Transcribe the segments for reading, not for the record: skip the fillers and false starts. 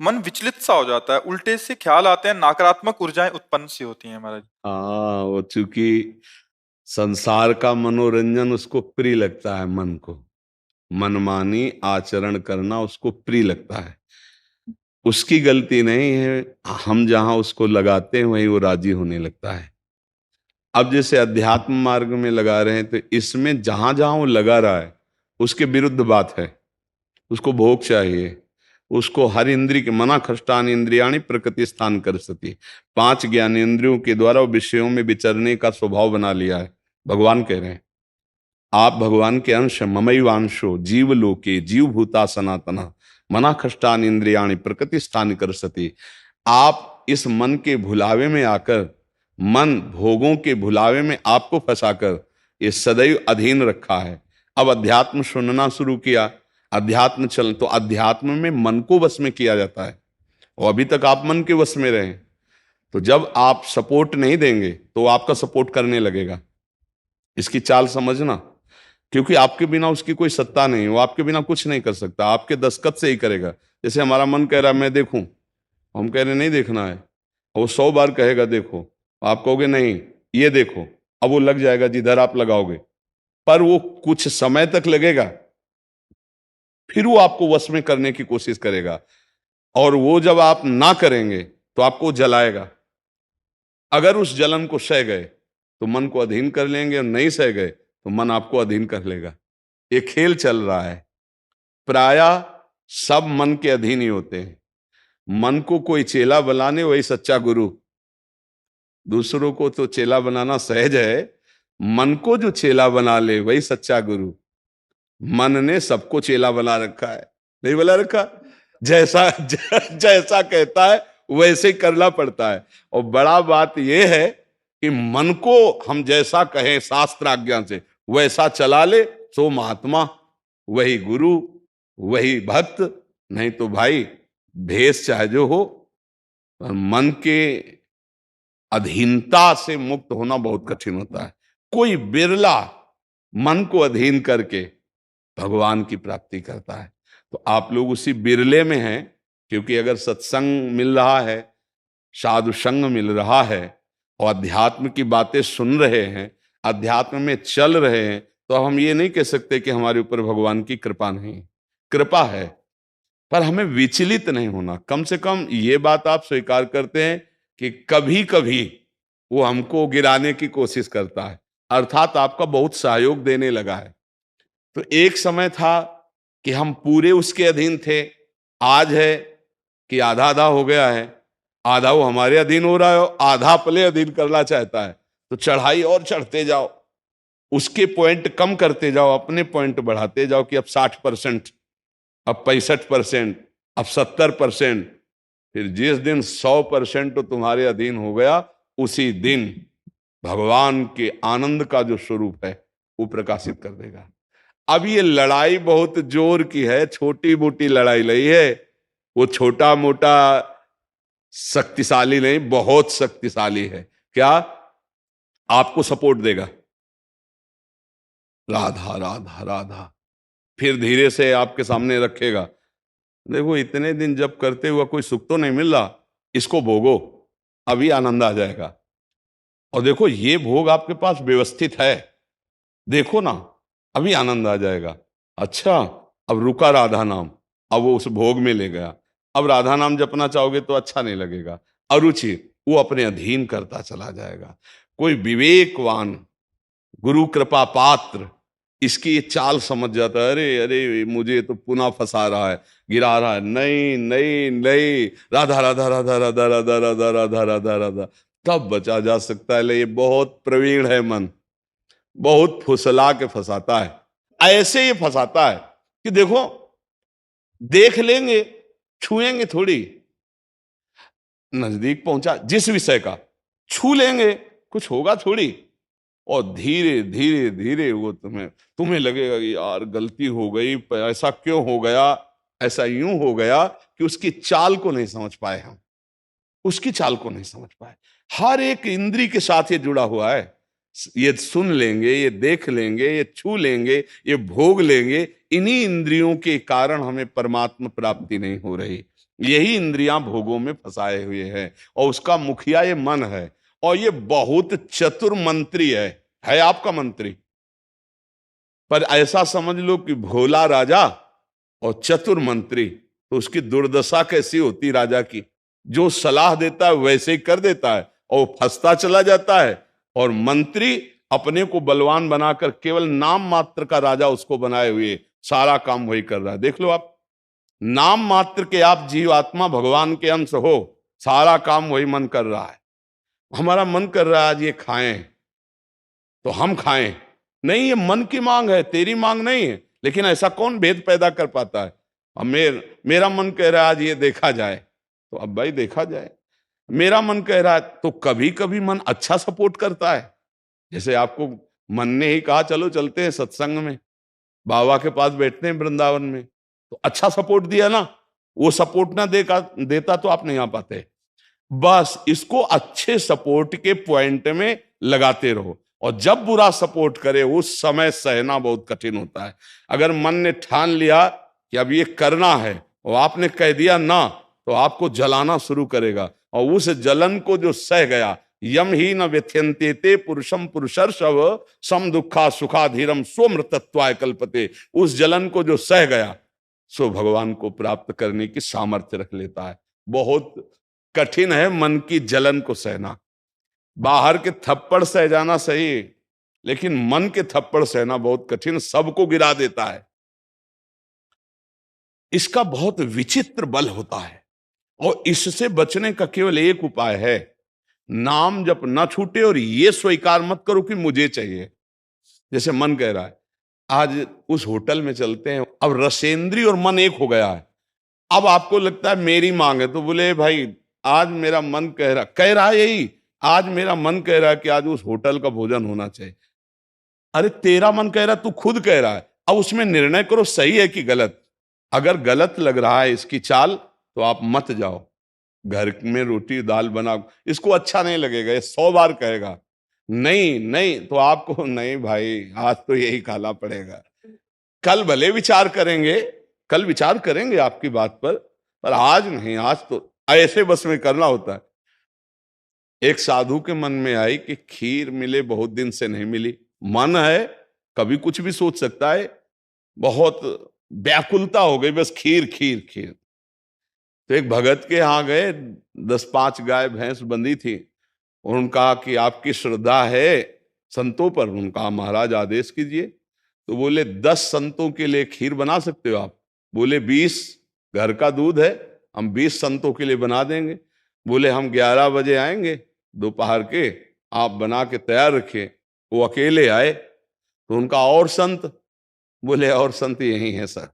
मन विचलित सा हो जाता है, उल्टे से ख्याल आते हैं, नकारात्मक ऊर्जाएं उत्पन्न सी होती हैं महाराज। हाँ, वो चूंकि संसार का मनोरंजन उसको प्रिय लगता है, मन को मनमानी आचरण करना उसको प्रिय लगता है। उसकी गलती नहीं है, हम जहां उसको लगाते हैं वहीं वो राजी होने लगता है। अब जैसे अध्यात्म मार्ग में लगा रहे हैं तो इसमें जहां जहां वो लगा रहा है उसके विरुद्ध बात है। उसको भोग चाहिए, उसको हर इंद्रिय के मना खष्टान इंद्रियाणी प्रकृति स्थान कर सती, पांच ज्ञान इंद्रियों के द्वारा वो विषयों में विचरने का स्वभाव बना लिया है। भगवान कह रहे हैं आप भगवान के अंश हैं, ममैवांशो जीव लोके जीव भूता सनातना मना खष्टान इंद्रियाणी प्रकृति स्थान कर सती। आप इस मन के भुलावे में आकर, मन भोगों के भुलावे में आपको फंसाकर ये सदैव अधीन रखा है। अब अध्यात्म सुनना शुरू किया, अध्यात्म चल तो अध्यात्म में मन को वश में किया जाता है। और अभी तक आप मन के वश में रहे, तो जब आप सपोर्ट नहीं देंगे तो वो आपका सपोर्ट करने लगेगा। इसकी चाल समझना, क्योंकि आपके बिना उसकी कोई सत्ता नहीं, वो आपके बिना कुछ नहीं कर सकता, आपके दस्तखत से ही करेगा। जैसे हमारा मन कह रहा है मैं देखूं, हम कह रहे नहीं देखना है, और वो 100 बार कहेगा देखो, आप कहोगे नहीं ये देखो, अब वो लग जाएगा जिधर आप लगाओगे, पर वो कुछ समय तक लगेगा, फिर वो आपको वश में करने की कोशिश करेगा। और वो जब आप ना करेंगे तो आपको जलाएगा। अगर उस जलन को सह गए तो मन को अधीन कर लेंगे, और नहीं सह गए तो मन आपको अधीन कर लेगा। ये खेल चल रहा है। प्रायः सब मन के अधीन ही होते हैं। मन को कोई चेला बनाने वही सच्चा गुरु। दूसरों को तो चेला बनाना सहज है, मन को जो चेला बना ले वही सच्चा गुरु। मन ने सबको चेला बना रखा है, नहीं बना रखा? जैसा जैसा कहता है वैसे ही करना पड़ता है। और बड़ा बात यह है कि मन को हम जैसा कहें शास्त्र आज्ञा से वैसा चला ले, सो महात्मा, वही गुरु, वही भक्त। नहीं तो भाई भेष चाहे जो हो, पर मन के अधीनता से मुक्त होना बहुत कठिन होता है। कोई बिरला मन को अधीन करके भगवान की प्राप्ति करता है। तो आप लोग उसी बिरले में हैं, क्योंकि अगर सत्संग मिल रहा है, साधु संग मिल रहा है, और अध्यात्म की बातें सुन रहे हैं, अध्यात्म में चल रहे हैं, तो हम ये नहीं कह सकते कि हमारे ऊपर भगवान की कृपा नहीं। कृपा है, पर हमें विचलित नहीं होना। कम से कम ये बात आप स्वीकार करते हैं कि कभी कभी वो हमको गिराने की कोशिश करता है, अर्थात आपका बहुत सहयोग देने लगा है। तो एक समय था कि हम पूरे उसके अधीन थे, आज है कि आधा आधा हो गया है। आधा वो हमारे अधीन हो रहा है, आधा अपने अधीन करना चाहता है। तो चढ़ाई और चढ़ते जाओ, उसके पॉइंट कम करते जाओ, अपने पॉइंट बढ़ाते जाओ कि अब 60%, अब 65%, अब 70%। फिर जिस दिन 100% तो तुम्हारे अधीन हो गया, उसी दिन भगवान के आनंद का जो स्वरूप है वो प्रकाशित कर देगा। अब ये लड़ाई बहुत जोर की है, छोटी मोटी लड़ाई नहीं है। वो छोटा मोटा शक्तिशाली नहीं, बहुत शक्तिशाली है। क्या? आपको सपोर्ट देगा, राधा राधा राधा, फिर धीरे से आपके सामने रखेगा। देखो इतने दिन जब करते हुआ कोई सुख तो नहीं मिल रहा, इसको भोगो, अभी आनंद आ जाएगा। और देखो ये भोग आपके पास व्यवस्थित है, देखो ना, अभी आनंद आ जाएगा। अच्छा, अब रुका राधा नाम, अब वो उस भोग में ले गया। अब राधा नाम जपना चाहोगे तो अच्छा नहीं लगेगा, अरुचि, वो अपने अधीन करता चला जाएगा। कोई विवेकवान गुरु कृपा पात्र इसकी ये चाल समझ जाता है, अरे अरे मुझे तो पुनः फंसा रहा है, गिरा रहा है। नहीं नहीं नहीं, राधा राधा राधा राधा राधा राधा राधा राधा राधा, तब बचा जा सकता है। ले ये बहुत प्रवीण है मन, बहुत फुसला के फंसाता है। ऐसे ही फंसाता है कि देखो देख लेंगे, छुएंगे थोड़ी, नजदीक पहुंचा जिस विषय का, छू लेंगे, कुछ होगा थोड़ी। और धीरे धीरे धीरे वो तुम्हें तुम्हें लगेगा कि यार गलती हो गई, ऐसा क्यों हो गया, ऐसा यूं हो गया कि उसकी चाल को नहीं समझ पाए हम, उसकी चाल को नहीं समझ पाए। हर एक इंद्री के साथ ये जुड़ा हुआ है। ये सुन लेंगे, ये देख लेंगे, ये छू लेंगे, ये भोग लेंगे, इन्हीं इंद्रियों के कारण हमें परमात्मा प्राप्ति नहीं हो रही। यही इंद्रियां भोगों में फंसाए हुए हैं, और उसका मुखिया ये मन है। और ये बहुत चतुर मंत्री है आपका मंत्री। पर ऐसा समझ लो कि भोला राजा और चतुर मंत्री, तो उसकी दुर्दशा कैसी होती राजा की। जो सलाह देता है वैसे ही कर देता है और वो फंसता चला जाता है। और मंत्री अपने को बलवान बनाकर केवल नाम मात्र का राजा उसको बनाए हुए सारा काम वही कर रहा है। देख लो आप, नाम मात्र के आप जीवात्मा भगवान के अंश हो, सारा काम वही मन कर रहा है। हमारा मन कर रहा है आज ये खाएं तो हम खाएं, नहीं, ये मन की मांग है, तेरी मांग नहीं है। लेकिन ऐसा कौन भेद पैदा कर पाता है। अब मेरा मन कह रहा है आज ये देखा जाए, तो अब भाई देखा जाए। मेरा मन कह रहा है, तो कभी कभी मन अच्छा सपोर्ट करता है। जैसे आपको मन ने ही कहा चलो चलते हैं सत्संग में, बाबा के पास बैठते हैं वृंदावन में, तो अच्छा सपोर्ट दिया ना। वो सपोर्ट ना देता तो आप नहीं आ पाते। बस इसको अच्छे सपोर्ट के पॉइंट में लगाते रहो, और जब बुरा सपोर्ट करे उस समय सहना बहुत कठिन होता है। अगर मन ने ठान लिया कि अब ये करना है और आपने कह दिया ना, तो आपको जलाना शुरू करेगा, और उस जलन को जो सह गया, यम ही न व्यथ्यन्ते ते पुरुषम पुरुषर्षव सम दुखा सुखाधीरम स्वमृतत्वाय कल्पते, उस जलन को जो सह गया सो भगवान को प्राप्त करने की सामर्थ्य रख लेता है। बहुत कठिन है मन की जलन को सहना। बाहर के थप्पड़ सह जाना सही, लेकिन मन के थप्पड़ सहना बहुत कठिन, सबको गिरा देता है। इसका बहुत विचित्र बल होता है, और इससे बचने का केवल एक उपाय है, नाम जप न छूटे और ये स्वीकार मत करो कि मुझे चाहिए। जैसे मन कह रहा है आज उस होटल में चलते हैं, अब रसेंद्री और मन एक हो गया है। अब आपको लगता है मेरी मांग है, तो बोले भाई आज मेरा मन कह रहा है यही, आज मेरा मन कह रहा है कि आज उस होटल का भोजन होना चाहिए। अरे तेरा मन कह रहा है, तू खुद कह रहा है, अब उसमें निर्णय करो सही है कि गलत। अगर गलत लग रहा है इसकी चाल, तो आप मत जाओ। घर में रोटी दाल बनाओ, इसको अच्छा नहीं लगेगा, ये 100 बार कहेगा नहीं नहीं, तो आपको नहीं भाई आज तो यही खाना पड़ेगा। कल भले विचार करेंगे, कल विचार करेंगे आपकी बात पर आज नहीं, आज तो ऐसे बस में करना होता है। एक साधु के मन में आई कि खीर मिले, बहुत दिन से नहीं मिली, मन है कभी कुछ भी सोच सकता है, बहुत व्याकुलता हो गई, बस खीर खीर खीर। तो एक भगत के यहाँ गए, 10-5 गाय भैंस बंधी थी, और उनका कि आपकी श्रद्धा है संतों पर। उनका महाराज आदेश कीजिए। तो बोले 10 संतों के लिए खीर बना सकते हो आप? बोले 20, घर का दूध है, हम 20 संतों के लिए बना देंगे। बोले हम 11 बजे आएंगे दोपहर के, आप बना के तैयार रखिए। वो अकेले आए, तो उनका और संत? बोले और संत यही है सर।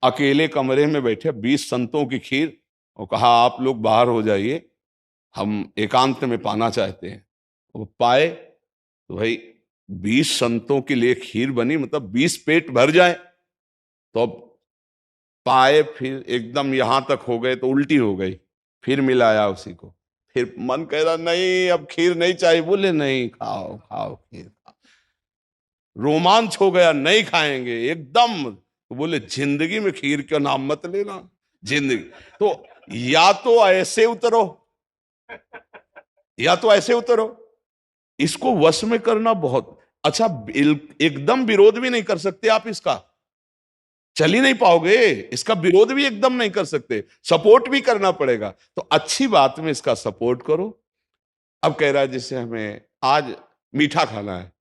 अकेले कमरे में बैठे 20 संतों की खीर, और कहा आप लोग बाहर हो जाइए, हम एकांत में पाना चाहते हैं। वो पाए, तो भाई 20 संतों के लिए खीर बनी, मतलब 20 पेट भर जाए। तो अब पाए, फिर एकदम यहां तक हो गए तो उल्टी हो गई, फिर मिलाया उसी को। फिर मन कह रहा नहीं अब खीर नहीं चाहिए। बोले नहीं, खाओ खाओ खीर खाओ। रोमांच हो गया, नहीं खाएंगे एकदम। तो बोले जिंदगी में खीर का नाम मत लेना, जिंदगी। तो या तो ऐसे उतरो, या तो ऐसे उतरो। इसको वश में करना बहुत अच्छा। एकदम विरोध भी नहीं कर सकते आप इसका, चल ही नहीं पाओगे। इसका विरोध भी एकदम नहीं कर सकते, सपोर्ट भी करना पड़ेगा। तो अच्छी बात में इसका सपोर्ट करो। अब कह रहा है जैसे हमें आज मीठा खाना है,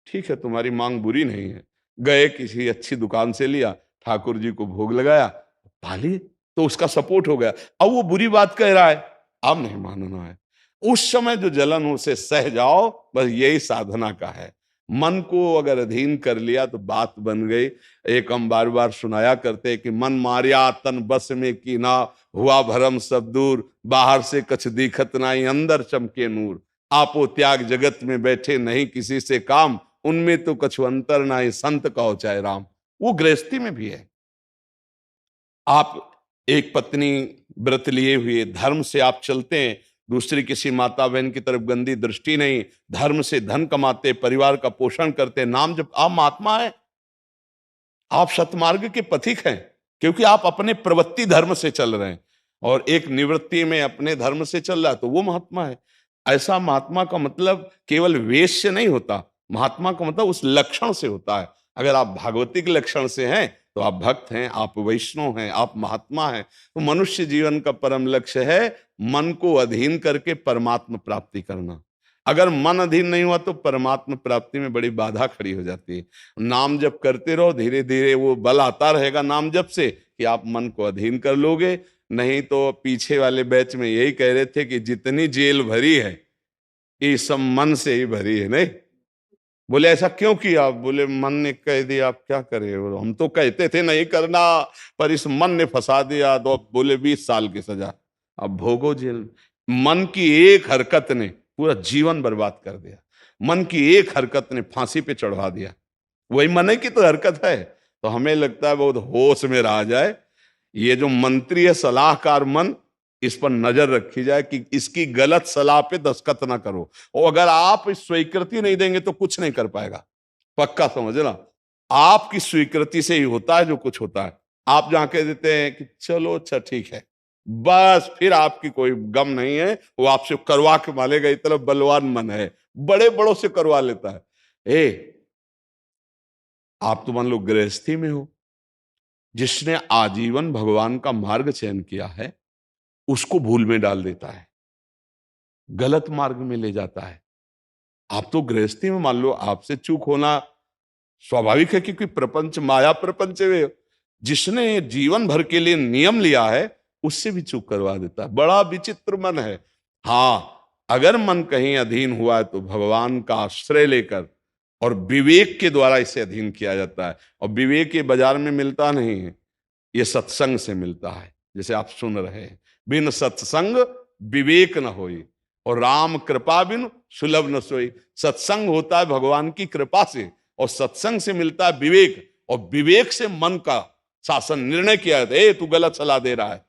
ठीक है तुम्हारी मांग बुरी नहीं है। गए किसी अच्छी दुकान से लिया, ठाकुर जी को भोग लगाया, पाली, तो उसका सपोर्ट हो गया। अब वो बुरी बात कह रहा है, अब नहीं मानना है। उस समय जो जलन उसे सह जाओ, बस यही साधना का है। मन को अगर अधीन कर लिया तो बात बन गई। एक हम बार बार सुनाया करते कि मन मारिया तन बस में की ना, हुआ भरम सब दूर, बाहर से कछ दिखत नाई, अंदर चमके नूर। आपो त्याग जगत में बैठे नहीं किसी से काम, उनमें तो कछु अंतर नाई, संत कहो चाहे राम। वो गृहस्थी में भी है। आप एक पत्नी व्रत लिए हुए, धर्म से आप चलते हैं, दूसरी किसी माता बहन की तरफ गंदी दृष्टि नहीं, धर्म से धन कमाते, परिवार का पोषण करते, नाम जब आप महात्मा है, आप सतमार्ग के पथिक हैं। क्योंकि आप अपने प्रवृत्ति धर्म से चल रहे हैं और एक निवृत्ति में अपने धर्म से चल रहा है, तो वो महात्मा है। ऐसा महात्मा का मतलब केवल वेश से नहीं होता, महात्मा का मतलब उस लक्षण से होता है। अगर आप भागवतिक लक्षण से हैं तो आप भक्त हैं, आप वैष्णव हैं, आप महात्मा हैं। तो मनुष्य जीवन का परम लक्ष्य है मन को अधीन करके परमात्मा प्राप्ति करना। अगर मन अधीन नहीं हुआ तो परमात्मा प्राप्ति में बड़ी बाधा खड़ी हो जाती है। नाम जप करते रहो, धीरे धीरे वो बल आता रहेगा नाम जप से कि आप मन को अधीन कर लोगे। नहीं तो पीछे वाले बैच में यही कह रहे थे कि जितनी जेल भरी है ये सब मन से ही भरी है। नहीं बोले ऐसा क्यों किया? बोले मन ने कह दिया, आप क्या करें, और हम तो कहते थे नहीं करना, पर इस मन ने फंसा दिया। तो बोले 20 साल की सजा, अब भोगो जेल। मन की एक हरकत ने पूरा जीवन बर्बाद कर दिया। मन की एक हरकत ने फांसी पे चढ़वा दिया। वही मन की तो हरकत है। तो हमें लगता है बहुत होश में रहा जाए। ये जो मंत्री है सलाहकार मन, इस पर नजर रखी जाए कि इसकी गलत सलाह पे दस्तखत ना करो। और अगर आप इस स्वीकृति नहीं देंगे तो कुछ नहीं कर पाएगा, पक्का समझना। आपकी स्वीकृति से ही होता है जो कुछ होता है। आप जहां कह देते हैं कि चलो अच्छा ठीक है, बस फिर आपकी कोई गम नहीं है, वो आपसे करवा के मालेगा। इतना बलवान मन है, बड़े बड़ों से करवा लेता है। आप तो मान लो गृहस्थी में हो, जिसने आजीवन भगवान का मार्ग चयन किया है उसको भूल में डाल देता है, गलत मार्ग में ले जाता है। आप तो गृहस्थी में मान लो आपसे चूक होना स्वाभाविक है, क्योंकि प्रपंच माया प्रपंच में जिसने जीवन भर के लिए नियम लिया है उससे भी चूक करवा देता है। बड़ा विचित्र मन है। हाँ, अगर मन कहीं अधीन हुआ है तो भगवान का आश्रय लेकर और विवेक के द्वारा इसे अधीन किया जाता है। और विवेक ये बाजार में मिलता नहीं है, ये सत्संग से मिलता है। जैसे आप सुन रहे हैं, बिन सत्संग विवेक न होई और राम कृपा बिन सुलभ न सोई। सत्संग होता है भगवान की कृपा से और सत्संग से मिलता है विवेक, और विवेक से मन का शासन निर्णय किया जाता है। तू गलत सलाह दे रहा है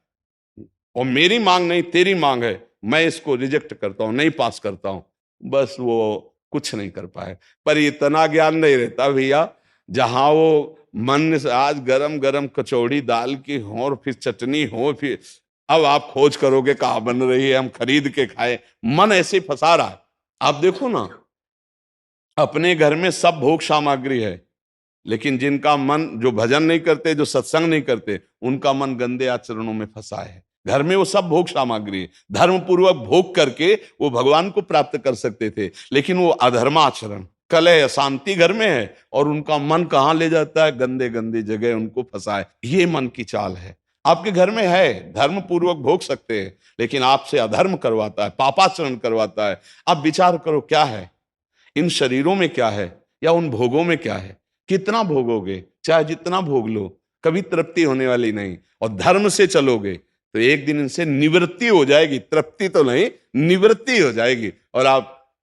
और मेरी मांग नहीं तेरी मांग है, मैं इसको रिजेक्ट करता हूं, नहीं पास करता हूं। बस वो कुछ नहीं कर पाए। पर इतना ज्ञान नहीं रहता भैया, जहां वो मन से आज गरम गरम कचौड़ी दाल की हो और फिर चटनी हो, फिर अब आप खोज करोगे कहाँ बन रही है, हम खरीद के खाए। मन ऐसे फंसा रहा है। आप देखो ना, अपने घर में सब भोग सामग्री है, लेकिन जिनका मन, जो भजन नहीं करते, जो सत्संग नहीं करते, उनका मन गंदे आचरणों में फंसा है। घर में वो सब भोग सामग्री है, धर्म पूर्वक भोग करके वो भगवान को प्राप्त कर सकते थे, लेकिन वो अधर्माचरण, कलह, अशांति घर में है और उनका मन कहाँ ले जाता है? गंदे गंदी जगह उनको फंसाए। ये मन की चाल है। आपके घर में है, धर्म पूर्वक भोग सकते हैं, लेकिन आपसे अधर्म करवाता है, पापाचरण करवाता है। आप विचार करो क्या है इन शरीरों में, क्या है या उन भोगों में क्या है? कितना भोगोगे? चाहे जितना भोग लो, कभी तृप्ति होने वाली नहीं। और धर्म से चलोगे तो एक दिन इनसे निवृत्ति हो जाएगी, तृप्ति तो नहीं, निवृत्ति हो जाएगी और आप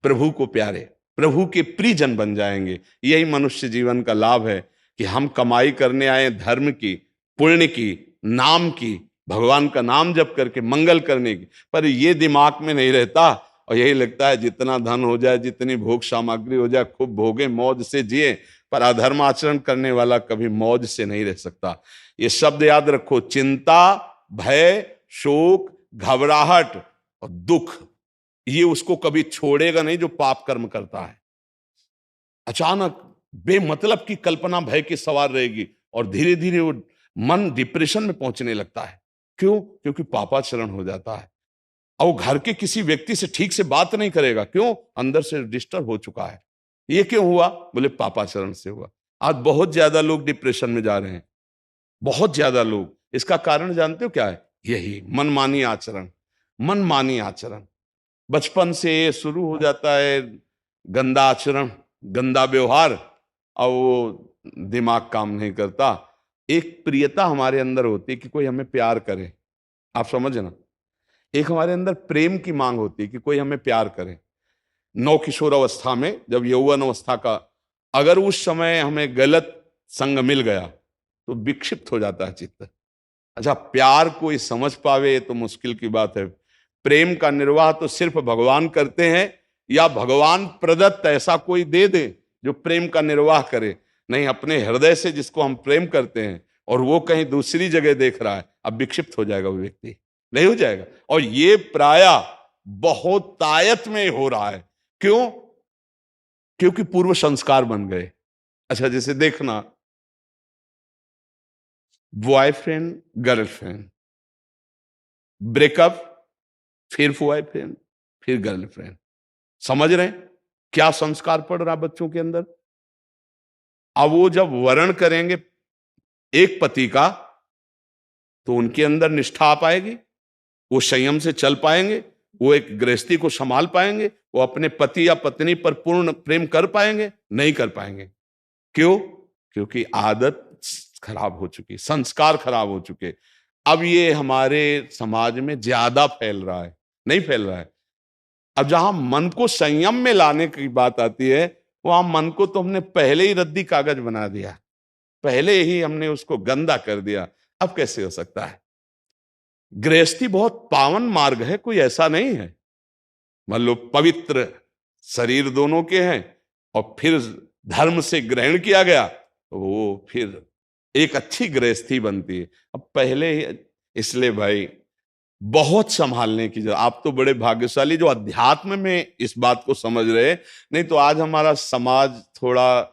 प्रभु को प्यारे, प्रभु के प्रियजन बन जाएंगे। यही मनुष्य जीवन का लाभ है कि हम कमाई करने आए धर्म की, पुण्य की, नाम की, भगवान का नाम जप करके मंगल करने की, पर ये दिमाग में नहीं रहता और यही लगता है जितना धन हो जाए, जितनी भोग सामग्री हो जाए, खूब भोगे, मौज से जिए। पर अधर्म आचरण करने वाला कभी मौज से नहीं रह सकता। ये शब्द याद रखो, चिंता, भय, शोक, घबराहट और दुख, ये उसको कभी छोड़ेगा नहीं जो पाप कर्म करता है। अचानक बेमतलब की कल्पना भय की सवार रहेगी और धीरे धीरे वो मन डिप्रेशन में पहुंचने लगता है। क्यों? क्योंकि पापाचरण हो जाता है। और वो घर के किसी व्यक्ति से ठीक से बात नहीं करेगा। क्यों? अंदर से डिस्टर्ब हो चुका है। ये क्यों हुआ? बोले पापाचरण से हुआ। आज बहुत ज्यादा लोग डिप्रेशन में जा रहे हैं, बहुत ज्यादा लोग। इसका कारण जानते हो क्या है? यही मनमानी आचरण। मनमानी आचरण बचपन से शुरू हो जाता है, गंदा आचरण, गंदा व्यवहार, और वो दिमाग काम नहीं करता। एक प्रियता हमारे अंदर होती है कि कोई हमें प्यार करे, आप समझ ना। एक हमारे अंदर प्रेम की मांग होती है कि कोई हमें प्यार करे। नौ किशोर अवस्था में, जब यौवन अवस्था का, अगर उस समय हमें गलत संग मिल गया तो विक्षिप्त हो जाता है चित्त। अच्छा, प्यार कोई समझ पावे तो मुश्किल की बात है। प्रेम का निर्वाह तो सिर्फ भगवान करते हैं, या भगवान प्रदत्त ऐसा कोई दे दे जो प्रेम का निर्वाह करे। नहीं, अपने हृदय से जिसको हम प्रेम करते हैं और वो कहीं दूसरी जगह देख रहा है, अब विक्षिप्त हो जाएगा वो व्यक्ति, नहीं हो जाएगा। और ये प्राय बहुत तायत में हो रहा है। क्यों? क्योंकि पूर्व संस्कार बन गए। अच्छा, जैसे देखना, बॉयफ्रेंड गर्लफ्रेंड, ब्रेकअप, फिर बॉयफ्रेंड, फिर गर्लफ्रेंड। समझ रहे हैं क्या संस्कार पड़ रहा बच्चों के अंदर? अब वो जब वर्ण करेंगे एक पति का, तो उनके अंदर निष्ठा आ पाएगी, वो संयम से चल पाएंगे, वो एक गृहस्थी को संभाल पाएंगे, वो अपने पति या पत्नी पर पूर्ण प्रेम कर पाएंगे? नहीं कर पाएंगे। क्यों? क्योंकि आदत खराब हो चुकी, संस्कार खराब हो चुके। अब ये हमारे समाज में ज्यादा फैल रहा है, नहीं फैल रहा है। अब जहां मन को संयम में लाने की बात आती है, वहां मन को तो हमने पहले ही रद्दी कागज बना दिया, पहले ही हमने उसको गंदा कर दिया। अब कैसे हो सकता है? गृहस्थी बहुत पावन मार्ग है, कोई ऐसा नहीं है। मान लो पवित्र शरीर दोनों के हैं और फिर धर्म से ग्रहण किया गया, तो वो फिर एक अच्छी गृहस्थी बनती है। अब पहले ही, इसलिए भाई बहुत संभालने की जरूरत। आप तो बड़े भाग्यशाली जो अध्यात्म में इस बात को समझ रहे, नहीं तो आज हमारा समाज थोड़ा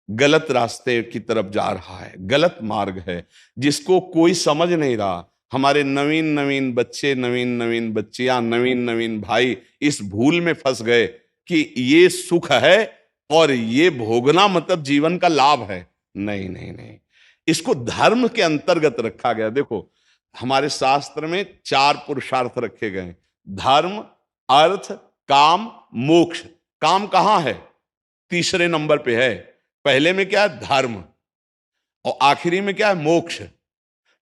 गलत रास्ते की तरफ जा रहा है, गलत मार्ग है जिसको कोई समझ नहीं रहा। हमारे नवीन नवीन बच्चे, नवीन नवीन बच्चियां, नवीन नवीन भाई इस भूल में फंस गए कि ये सुख है और ये भोगना मतलब जीवन का लाभ है। नहीं नहीं नहीं, इसको धर्म के अंतर्गत रखा गया। देखो, हमारे शास्त्र में 4 पुरुषार्थ रखे गए: धर्म, अर्थ, काम, मोक्ष। काम कहां है? तीसरे नंबर पे है। पहले में क्या है? धर्म। और आखिरी में क्या है? मोक्ष।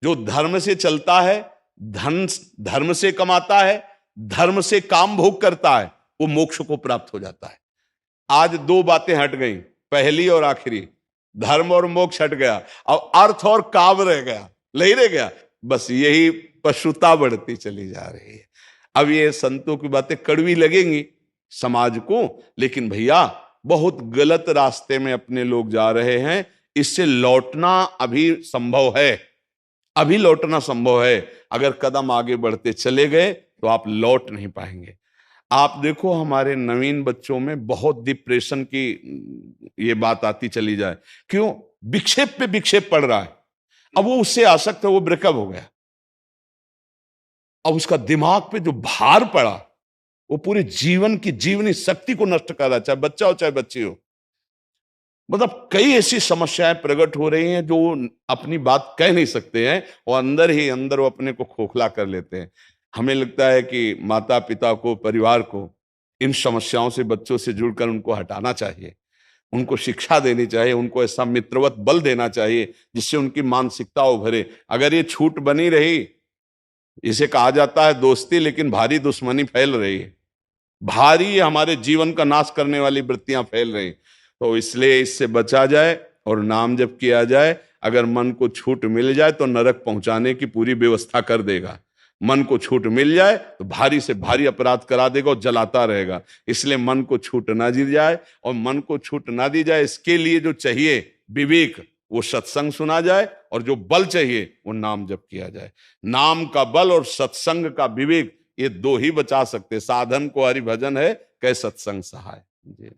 जो धर्म से चलता है, धन धर्म से कमाता है, धर्म से काम भोग करता है, वो मोक्ष को प्राप्त हो जाता है। आज 2 बातें हट गई, पहली और आखिरी। धर्म और मोक्ष हट गया, अब अर्थ और काम रह गया, नहीं रह गया। बस यही पशुता बढ़ती चली जा रही है। अब ये संतों की बातें कड़वी लगेंगी समाज को, लेकिन भैया बहुत गलत रास्ते में अपने लोग जा रहे हैं। इससे लौटना अभी संभव है, अभी लौटना संभव है। अगर कदम आगे बढ़ते चले गए तो आप लौट नहीं पाएंगे। आप देखो, हमारे नवीन बच्चों में बहुत डिप्रेशन की ये बात आती चली जाए। क्यों? विक्षेप पे विक्षेप पड़ रहा है। अब वो उससे आसक्त है, वो ब्रेकअप हो गया, अब उसका दिमाग पे जो भार पड़ा, वो पूरे जीवन की जीवनी शक्ति को नष्ट कर रहा है, चाहे बच्चा हो चाहे बच्ची हो। मतलब कई ऐसी समस्याएं प्रकट हो रही हैं जो अपनी बात कह नहीं सकते हैं और अंदर ही अंदर वो अपने को खोखला कर लेते हैं। हमें लगता है कि माता पिता को, परिवार को इन समस्याओं से, बच्चों से जुड़कर उनको हटाना चाहिए, उनको शिक्षा देनी चाहिए, उनको ऐसा मित्रवत बल देना चाहिए जिससे उनकी मानसिकता उभरे। अगर ये छूट बनी रही, इसे कहा जाता है दोस्ती, लेकिन भारी दुश्मनी फैल रही है, भारी हमारे जीवन का नाश करने वाली वृत्तियां फैल रही। तो इसलिए इससे बचा जाए और नाम जप किया जाए। अगर मन को छूट मिल जाए तो नरक पहुंचाने की पूरी व्यवस्था कर देगा। मन को छूट मिल जाए तो भारी से भारी अपराध करा देगा और जलाता रहेगा। इसलिए मन को छूट ना दी जाए, और मन को छूट ना दी जाए इसके लिए जो चाहिए विवेक, वो सत्संग सुना जाए, और जो बल चाहिए वो नाम जप किया जाए। नाम का बल और सत्संग का विवेक, ये 2 ही बचा सकते। साधन को हरि भजन है, कै सत्संग सहाय। जी।